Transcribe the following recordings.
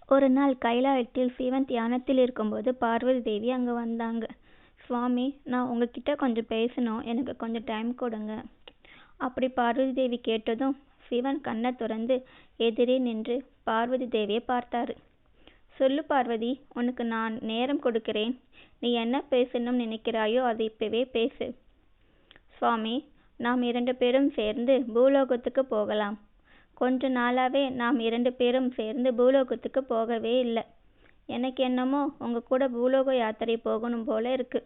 ஒரு நாள் கைலாயத்தில் சிவன் தியானத்தில் இருக்கும்போது பார்வதி தேவி அங்கே வந்தாங்க. சுவாமி, நான் உங்ககிட்ட கொஞ்சம் பேசணும், எனக்கு கொஞ்சம் டைம் கொடுங்க. அப்படி பார்வதி தேவி கேட்டதும் சிவன் கண்ணை திறந்து எதிரே நின்று பார்வதி தேவியை பார்த்தாரு. சொல்லு பார்வதி, உனக்கு நான் நேரம் கொடுக்கிறேன். நீ என்ன பேசணும்னு நினைக்கிறாயோ அதை இப்பவே பேசு. சுவாமி, நாம் 2 பேரும் சேர்ந்து பூலோகத்துக்கு போகலாம். கொஞ்ச நாளாவே நாம் 2 பேரும் சேர்ந்து பூலோகத்துக்கு போகவே இல்லை. எனக்கு என்னமோ உங்க கூட பூலோக யாத்திரை போகணும் போல இருக்கு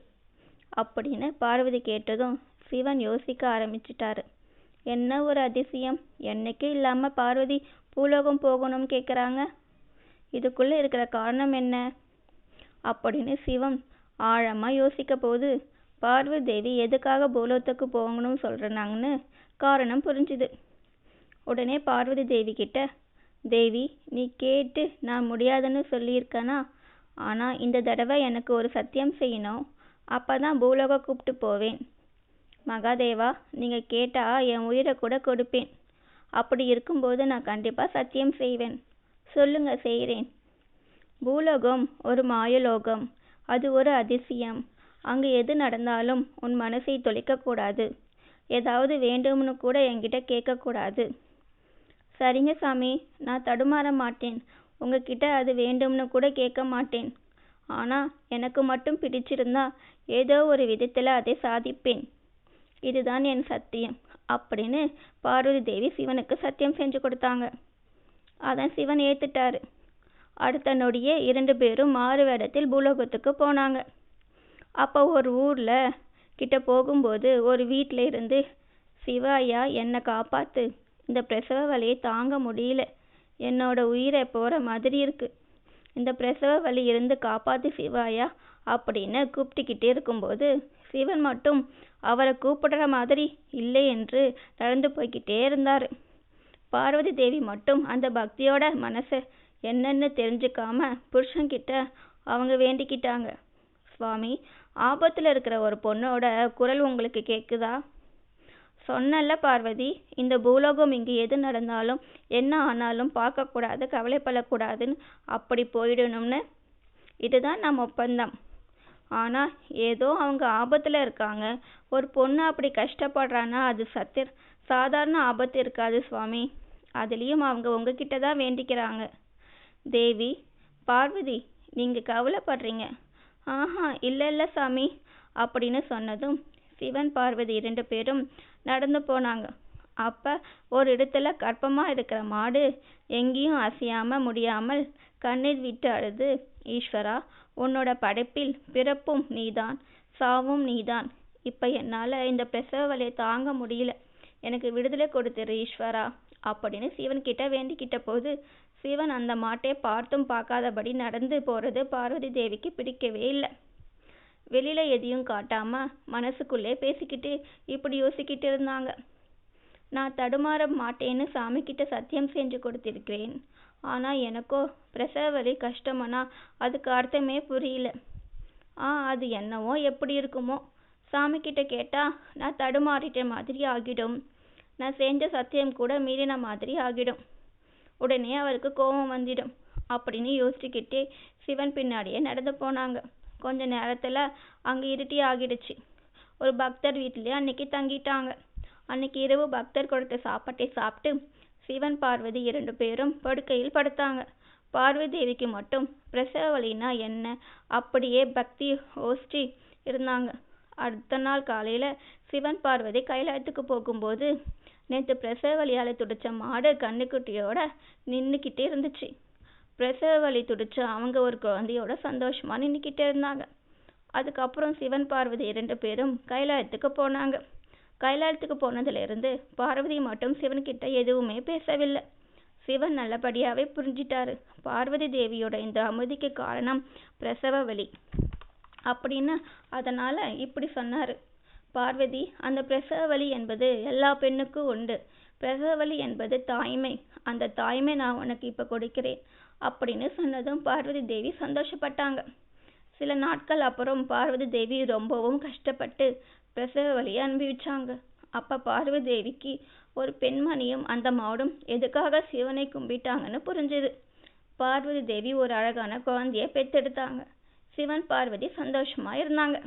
அப்படின்னு பார்வதி கேட்டதும் சிவன் யோசிக்க ஆரம்பிச்சிட்டாரு. என்ன ஒரு அதிசயம், என்னைக்கு இல்லாம பார்வதி பூலோகம் போகணும்னு கேட்குறாங்க. இதுக்குள்ள இருக்கிற காரணம் என்ன அப்படின்னு சிவன் ஆழமா யோசிக்க போது பார்வதி தேவி எதுக்காக பூலோகத்துக்கு போகணும்னு சொல்றாங்கன்னு காரணம் புரிஞ்சுது. உடனே பார்வதி தேவி கிட்ட, தேவி, நீ கேட்டு நான் முடியாதுன்னு சொல்லியிருக்கனா, ஆனா இந்த தடவை எனக்கு ஒரு சத்தியம் செய்யணும், அப்பதான் பூலோகம் கூப்பிட்டு போவேன். மகாதேவா, நீங்க கேட்டா என் உயிரை கூட கொடுப்பேன். அப்படி இருக்கும்போது நான் கண்டிப்பா சத்தியம் செய்வேன். சொல்லுங்க, செய்கிறேன். பூலோகம் ஒரு மாயலோகம், அது ஒரு அதிசயம். அங்கு எது நடந்தாலும் உன் மனசை தொலைக்கக்கூடாது. ஏதாவது வேண்டும்னு கூட என்கிட்ட கேட்கக்கூடாது. சரிங்க சாமி, நான் தடுமாற மாட்டேன். உங்ககிட்ட அது வேண்டும்னு கூட கேட்க மாட்டேன். ஆனா எனக்கு மட்டும் பிடிச்சிருந்தா ஏதோ ஒரு விதத்துல அதை சாதிப்பேன். இதுதான் என் சத்தியம் அப்படின்னு பார்வதி தேவி சிவனுக்கு சத்தியம் செஞ்சு கொடுத்தாங்க. அதான் சிவன் ஏத்துட்டாரு. அடுத்த நொடியே 2 பேரும் மாறு வேடத்தில் பூலோகத்துக்கு போனாங்க. அப்போ ஒரு ஊர்ல கிட்ட போகும்போது ஒரு வீட்டில இருந்து, சிவாயா, என்னை காப்பாத்து, இந்த பிரசவ வலியை தாங்க முடியல, என்னோட உயிரை போற மாதிரி இருக்கு, இந்த பிரசவ வலி இருந்து காப்பாத்து சிவாயா அப்படின்னு கூப்பிட்டுக்கிட்டே இருக்கும்போது சிவன் மட்டும் அவரை கூப்பிடுற மாதிரி இல்லை என்று நடந்து போய்கிட்டே இருந்தாரு. பார்வதி தேவி மட்டும் அந்த பக்தியோட மனசை என்னன்னு தெரிஞ்சுக்காம புருஷன்கிட்ட அவங்க வேண்டிக்கிட்டாங்க. சுவாமி, ஆபத்துல இருக்கிற ஒரு பொண்ணோட குரல் உங்களுக்கு கேக்குதா? சொன்னல பார்வதி, இந்த பூலோகம் இங்கு எது நடந்தாலும் என்ன ஆனாலும் பார்க்கக்கூடாது, கவலைப்படக்கூடாதுன்னு, அப்படி போயிடணும்னு. இதுதான் நம் ஒப்பந்தம். ஆனா ஏதோ அவங்க ஆபத்துல இருக்காங்க, ஒரு பொண்ணு அப்படி கஷ்டப்படுறான்னா அது சாதாரண ஆபத்து இருக்காது சுவாமி. அதுலயும் அவங்க உங்ககிட்ட தான் வேண்டிக்கிறாங்க. தேவி, பார்வதி, நீங்க கவலைப்படுறீங்க. ஆஹா, இல்ல சாமி அப்படின்னு சொன்னதும் சிவன் பார்வதி 2 பேரும் நடந்து போனாங்க. அப்ப ஒரு இடத்துல கர்ப்பமா இருக்கிற மாடு எங்கேயும் அசையாம முடியாமல் கண்ணீர் விட்டு அழுது, ஈஸ்வரா, உன்னோட படைப்பில் பிறப்பும் நீதான், சாவும் நீதான். இப்ப என்னால இந்த பிரசவ வலியை தாங்க முடியல, எனக்கு விடுதலை கொடுத்துரு ஈஸ்வரா அப்படின்னு சிவன் கிட்ட வேண்டிக்கிட்ட போது சிவன் அந்த மாட்டை பார்த்தும் பார்க்காதபடி நடந்து போறது பார்வதி தேவிக்கு பிடிக்கவே இல்லை. வெளியில எதையும் காட்டாம மனசுக்குள்ளே பேசிக்கிட்டு இப்படி யோசிக்கிட்டு இருந்தாங்க. நான் தடுமாற மாட்டேன்னு சாமி கிட்ட சத்தியம் செஞ்சு கொடுத்திருக்கிறேன். ஆனா எனக்கோ பிரசவ வலி கஷ்டமானா அதுக்கு அர்த்தமே புரியல. அது என்னவோ எப்படி இருக்குமோ, சாமி கிட்ட கேட்டா நான் தடுமாறிட்ட மாதிரி ஆகிடும், நான் செஞ்ச சத்தியம் கூட மீறின மாதிரி ஆகிடும், உடனே அவருக்கு கோபம் வந்துடும் அப்படின்னு யோசிச்சுக்கிட்டே சிவன் பின்னாடியே நடந்து போனாங்க. கொஞ்ச நேரத்துல அங்க இருட்டி ஆகிடுச்சு. ஒரு பக்தர் வீட்டிலே அன்னைக்கு தங்கிட்டாங்க. அன்னைக்கு இரவு பக்தர் கொடுத்த சாப்பாட்டை சாப்பிட்டு சிவன் பார்வதி 2 பேரும் படுக்கையில் படுத்தாங்க. பார்வதி தேவிக்கு மட்டும் பிரசவ வலினா என்ன அப்படியே பக்தி ஓஷ்டி இருந்தாங்க. அடுத்த நாள் காலையில சிவன் பார்வதி கைலாயத்துக்கு போகும்போது நேற்று பிரசவ வலியால துடிச்ச மாடு கண்ணுக்குட்டியோட நின்றுக்கிட்டே இருந்துச்சு. பிரசவ வலி துடிச்ச அவங்க ஒரு குழந்தையோட சந்தோஷமா நின்றுக்கிட்டே இருந்தாங்க. அதுக்கப்புறம் சிவன் பார்வதி 2 பேரும் கைலாயத்துக்கு போனாங்க. கைலாயத்துக்கு போனதுல இருந்து பார்வதி மட்டும் சிவன்கிட்ட எதுவுமே பேசவில்லை. சிவன் நல்லபடியாவே புரிஞ்சிட்டாரு, பார்வதி தேவியோட இந்த அமைதிக்கு காரணம் பிரசவ வலி அப்படின்னு. அதனால இப்படி சொன்னாரு. பார்வதி, அந்த பிரசவ வலி என்பது எல்லா பெண்ணுக்கும் உண்டு. பிரசவ வலி என்பது தாய்மை, அந்த தாய்மை நான் உனக்கு இப்ப கொடுக்கிறேன் அப்படின்னு சொன்னதும் பார்வதி தேவி சந்தோஷப்பட்டாங்க. சில நாட்கள் அப்புறம் பார்வதி தேவி ரொம்பவும் கஷ்டப்பட்டு பிரசவ வலியை அனுபவிச்சாங்க. அப்ப பார்வதி தேவிக்கு ஒரு பெண்மணியும் அந்த மாடும் எதுக்காக சிவனை கும்பிட்டாங்கன்னு புரிஞ்சுது. பார்வதி தேவி ஒரு அழகான குழந்தைய பெற்றெடுத்தாங்க. சிவன் பார்வதி சந்தோஷமா இருந்தாங்க.